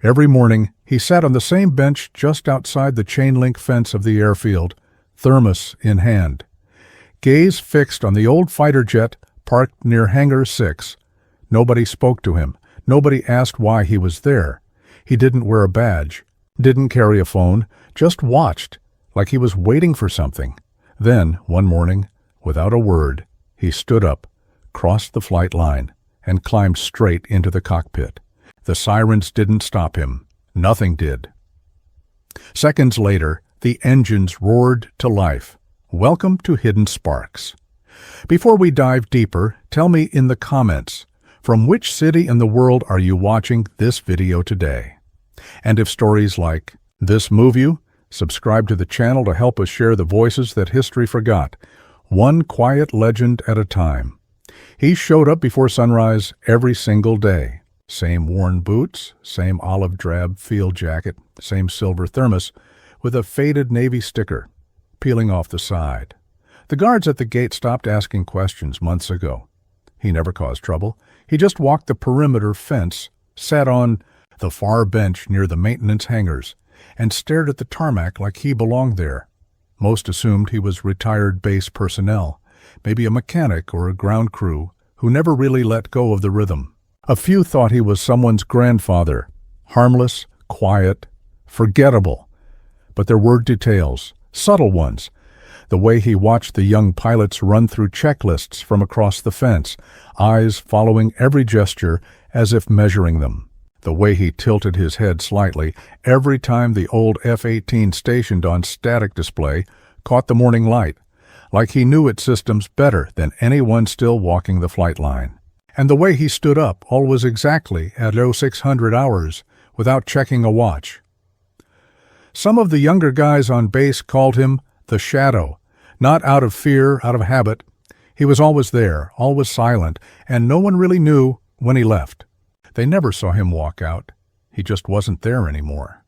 Every morning, he sat on the same bench just outside the chain-link fence of the airfield, thermos in hand. Gaze fixed on the old fighter jet parked near Hangar 6. Nobody spoke to him. Nobody asked why he was there. He didn't wear a badge, didn't carry a phone, just watched, like he was waiting for something. Then, one morning, without a word, he stood up, crossed the flight line, and climbed straight into the cockpit. The sirens didn't stop him. Nothing did. Seconds later, the engines roared to life. Welcome to Hidden Sparks. Before we dive deeper, tell me in the comments, from which city in the world are you watching this video today? And if stories like this move you, subscribe to the channel to help us share the voices that history forgot, one quiet legend at a time. He showed up before sunrise every single day. Same worn boots, same olive drab field jacket, same silver thermos, with a faded Navy sticker peeling off the side. The guards at the gate stopped asking questions months ago. He never caused trouble. He just walked the perimeter fence, sat on the far bench near the maintenance hangars, and stared at the tarmac like he belonged there. Most assumed he was retired base personnel, maybe a mechanic or a ground crew who never really let go of the rhythm. A few thought he was someone's grandfather, harmless, quiet, forgettable. But there were details, subtle ones. The way he watched the young pilots run through checklists from across the fence, eyes following every gesture as if measuring them. The way he tilted his head slightly every time the old F-18 stationed on static display caught the morning light, like he knew its systems better than anyone still walking the flight line. And the way he stood up always exactly at 0600 hours without checking a watch. Some of the younger guys on base called him the Shadow, not out of fear, out of habit. He was always there, always silent, and no one really knew when he left. They never saw him walk out. He just wasn't there anymore.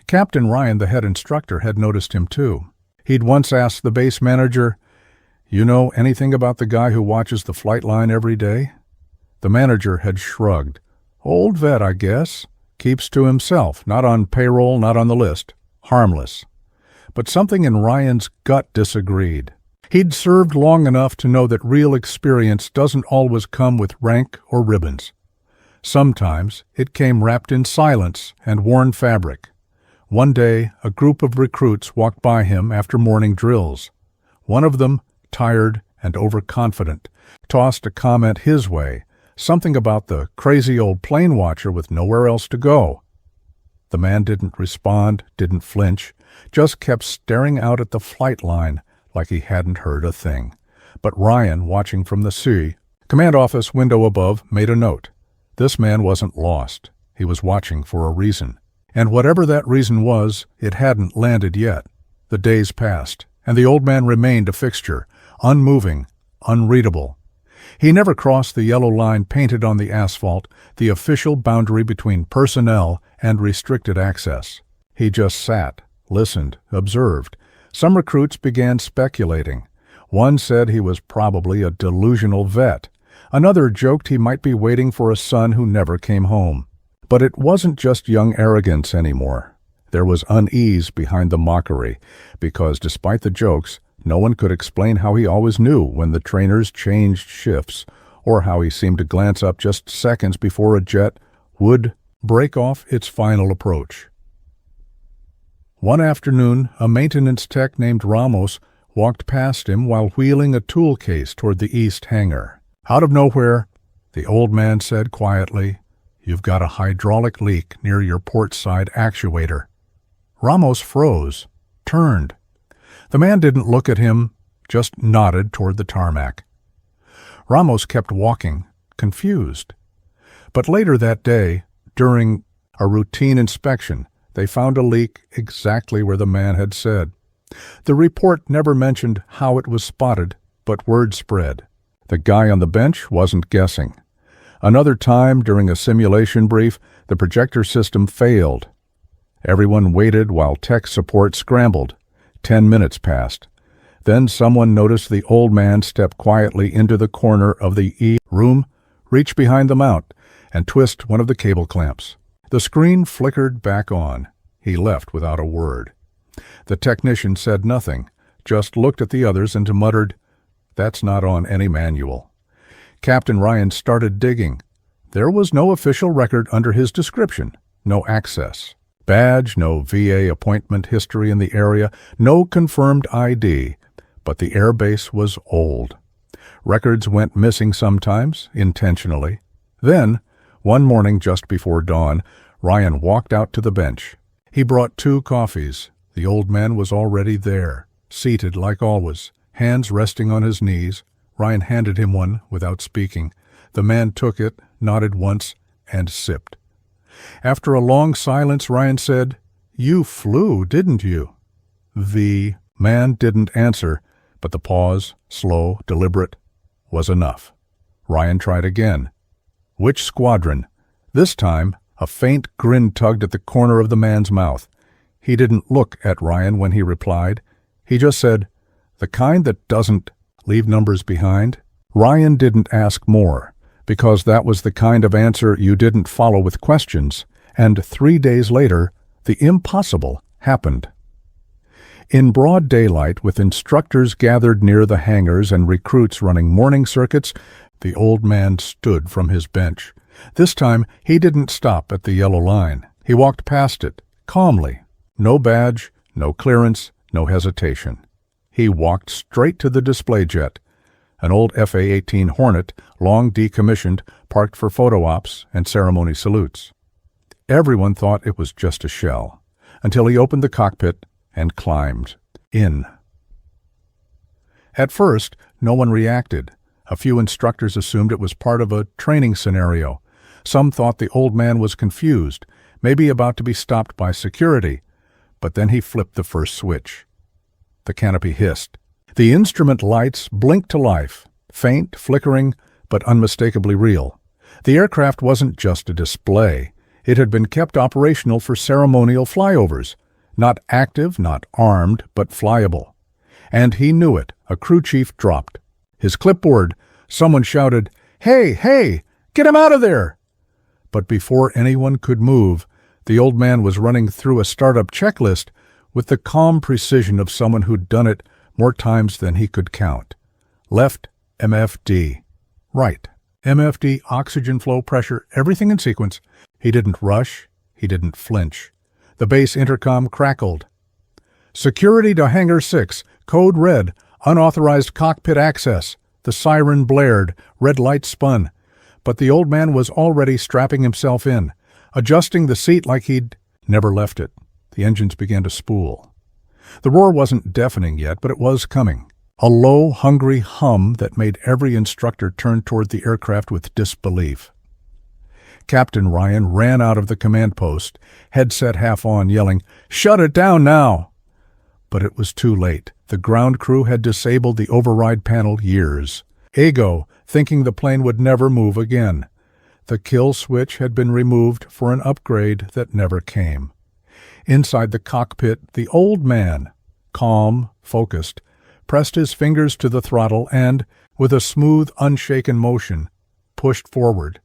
Captain Ryan, the head instructor, had noticed him too. He'd once asked the base manager, "You know anything about the guy who watches the flight line every day?" The manager had shrugged. "Old vet, I guess. Keeps to himself, not on payroll, not on the list. Harmless." But something in Ryan's gut disagreed. He'd served long enough to know that real experience doesn't always come with rank or ribbons. Sometimes it came wrapped in silence and worn fabric. One day, a group of recruits walked by him after morning drills. One of them, tired and overconfident, tossed a comment his way, something about the crazy old plane watcher with nowhere else to go. The man didn't respond, didn't flinch, just kept staring out at the flight line like he hadn't heard a thing. But Ryan, watching from the sea, command office window above, made a note. This man wasn't lost. He was watching for a reason. And whatever that reason was, it hadn't landed yet. The days passed, and the old man remained a fixture, unmoving, unreadable. He never crossed the yellow line painted on the asphalt, the official boundary between personnel and restricted access. He just sat, listened, observed. Some recruits began speculating. One said he was probably a delusional vet. Another joked he might be waiting for a son who never came home. But it wasn't just young arrogance anymore. There was unease behind the mockery, because despite the jokes, no one could explain how he always knew when the trainers changed shifts, or how he seemed to glance up just seconds before a jet would break off its final approach. One afternoon, a maintenance tech named Ramos walked past him while wheeling a tool case toward the east hangar. Out of nowhere, the old man said quietly, "You've got a hydraulic leak near your port side actuator." Ramos froze, turned. The man didn't look at him, just nodded toward the tarmac. Ramos kept walking, confused. But later that day, during a routine inspection, they found a leak exactly where the man had said. The report never mentioned how it was spotted, but word spread. The guy on the bench wasn't guessing. Another time, during a simulation brief, the projector system failed. Everyone waited while tech support scrambled. 10 minutes passed. Then someone noticed the old man step quietly into the corner of the E room, reach behind the mount, and twist one of the cable clamps. The screen flickered back on. He left without a word. The technician said nothing, just looked at the others and muttered, "That's not on any manual." Captain Ryan started digging. There was no official record under his description, no access badge, no VA appointment history in the area, no confirmed ID, but the airbase was old. Records went missing sometimes, intentionally. Then, one morning just before dawn, Ryan walked out to the bench. He brought 2 coffees. The old man was already there, seated like always, hands resting on his knees. Ryan handed him one without speaking. The man took it, nodded once, and sipped. After a long silence, Ryan said, "You flew, didn't you?" The man didn't answer, but the pause, slow, deliberate, was enough. Ryan tried again. "Which squadron?" This time, a faint grin tugged at the corner of the man's mouth. He didn't look at Ryan when he replied. He just said, "The kind that doesn't leave numbers behind." Ryan didn't ask more, because that was the kind of answer you didn't follow with questions, and 3 days later, the impossible happened. In broad daylight, with instructors gathered near the hangars and recruits running morning circuits, the old man stood from his bench. This time, he didn't stop at the yellow line. He walked past it, calmly. No badge, no clearance, no hesitation. He walked straight to the display jet, an old FA-18 Hornet, long decommissioned, parked for photo ops and ceremony salutes. Everyone thought it was just a shell, until he opened the cockpit and climbed in. At first, no one reacted. A few instructors assumed it was part of a training scenario. Some thought the old man was confused, maybe about to be stopped by security. But then he flipped the first switch. The canopy hissed. The instrument lights blinked to life, faint, flickering, but unmistakably real. The aircraft wasn't just a display. It had been kept operational for ceremonial flyovers. Not active, not armed, but flyable. And he knew it. A crew chief dropped. His clipboard. Someone shouted, "Hey, hey, get him out of there!" But before anyone could move, the old man was running through a startup checklist with the calm precision of someone who'd done it more times than he could count. Left, MFD. Right, MFD, oxygen flow, pressure, everything in sequence. He didn't rush. He didn't flinch. The base intercom crackled. "Security to Hangar 6, code red, unauthorized cockpit access." The siren blared, red light spun. But the old man was already strapping himself in, adjusting the seat like he'd never left it. The engines began to spool. The roar wasn't deafening yet, but it was coming. A low, hungry hum that made every instructor turn toward the aircraft with disbelief. Captain Ryan ran out of the command post, headset half on, yelling, "Shut it down now!" But it was too late. The ground crew had disabled the override panel years ago, thinking the plane would never move again. The kill switch had been removed for an upgrade that never came. Inside the cockpit, the old man, calm, focused, pressed his fingers to the throttle and, with a smooth, unshaken motion, pushed forward.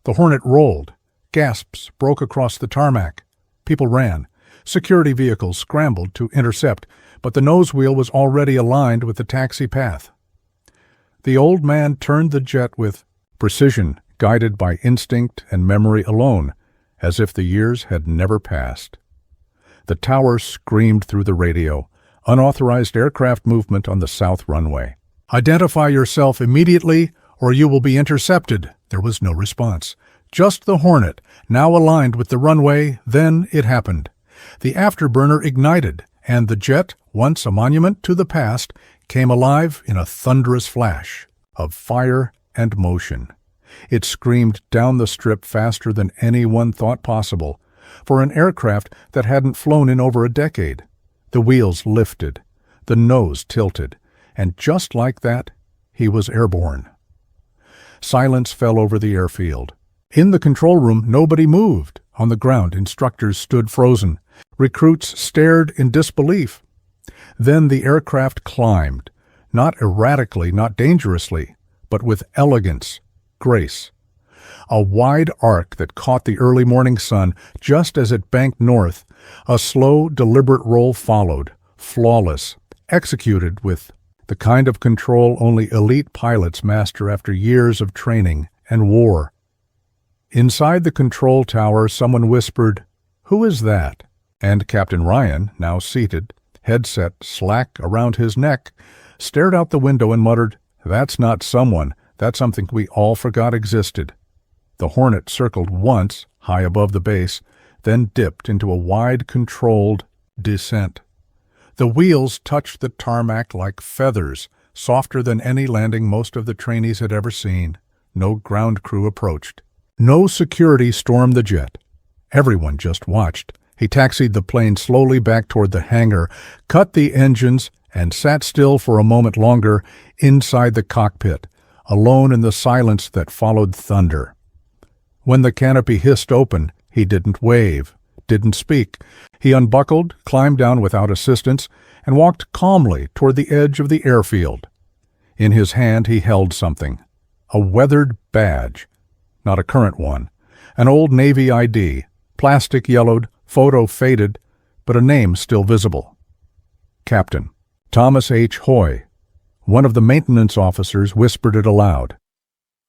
The Hornet rolled. Gasps broke across the tarmac. People ran. Security vehicles scrambled to intercept, but the nose wheel was already aligned with the taxi path. The old man turned the jet with precision, guided by instinct and memory alone, as if the years had never passed. The tower screamed through the radio, unauthorized aircraft movement on the south runway. "Identify yourself immediately, or you will be intercepted." There was no response. Just the Hornet, now aligned with the runway. Then it happened. The afterburner ignited, and the jet, once a monument to the past, came alive in a thunderous flash of fire and motion. It screamed down the strip faster than anyone thought possible, for an aircraft that hadn't flown in over a decade. The wheels lifted, the nose tilted, and just like that, he was airborne. Silence fell over the airfield. In the control room, nobody moved. On the ground, instructors stood frozen. Recruits stared in disbelief. Then the aircraft climbed, not erratically, not dangerously, but with elegance, grace. A wide arc that caught the early morning sun just as it banked north. A slow, deliberate roll followed, flawless, executed with the kind of control only elite pilots master after years of training and war. Inside the control tower, someone whispered, "Who is that?" And Captain Ryan, now seated, headset slack around his neck, stared out the window and muttered, "That's not someone. That's something we all forgot existed." The Hornet circled once, high above the base, then dipped into a wide, controlled descent. The wheels touched the tarmac like feathers, softer than any landing most of the trainees had ever seen. No ground crew approached. No security stormed the jet. Everyone just watched. He taxied the plane slowly back toward the hangar, cut the engines, and sat still for a moment longer inside the cockpit, alone in the silence that followed thunder. When the canopy hissed open, he didn't wave, didn't speak. He unbuckled, climbed down without assistance, and walked calmly toward the edge of the airfield. In his hand he held something, a weathered badge, not a current one, an old Navy ID, plastic yellowed, photo faded, but a name still visible. Captain Thomas H. Hoy. One of the maintenance officers whispered it aloud.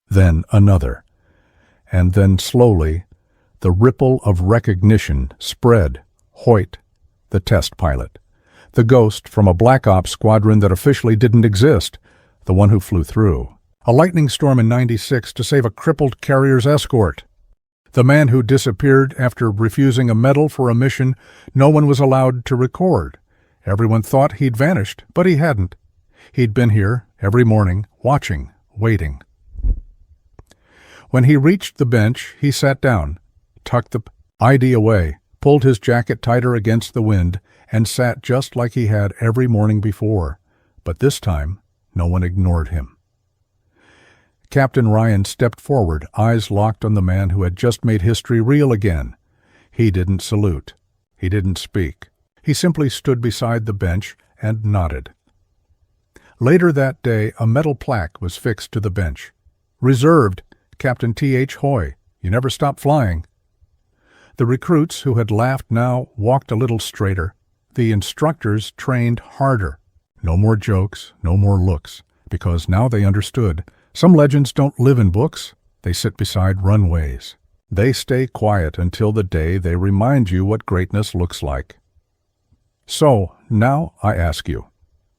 Then another. And then slowly, the ripple of recognition spread. Hoyt, the test pilot. The ghost from a Black Ops squadron that officially didn't exist, the one who flew through. A lightning storm in '96 to save a crippled carrier's escort. The man who disappeared after refusing a medal for a mission no one was allowed to record. Everyone thought he'd vanished, but he hadn't. He'd been here every morning, watching, waiting. When he reached the bench, he sat down, tucked the ID away, pulled his jacket tighter against the wind, and sat just like he had every morning before. But this time, no one ignored him. Captain Ryan stepped forward, eyes locked on the man who had just made history real again. He didn't salute. He didn't speak. He simply stood beside the bench and nodded. Later that day, a metal plaque was fixed to the bench. Reserved, Captain T.H. Hoy. You never stop flying. The recruits who had laughed now walked a little straighter. The instructors trained harder. No more jokes, no more looks, because now they understood. Some legends don't live in books. They sit beside runways. They stay quiet until the day they remind you what greatness looks like. So, now I ask you,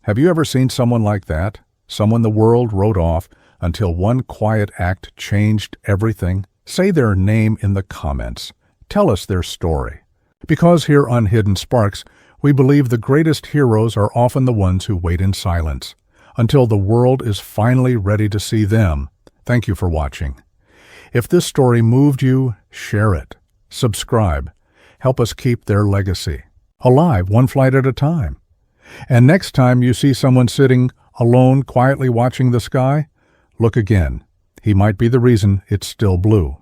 have you ever seen someone like that? Someone the world wrote off until one quiet act changed everything? Say their name in the comments. Tell us their story. Because here on Hidden Sparks, we believe the greatest heroes are often the ones who wait in silence, until the world is finally ready to see them. Thank you for watching. If this story moved you, share it. Subscribe. Help us keep their legacy alive, one flight at a time. And next time you see someone sitting alone quietly watching the sky, look again. He might be the reason it's still blue.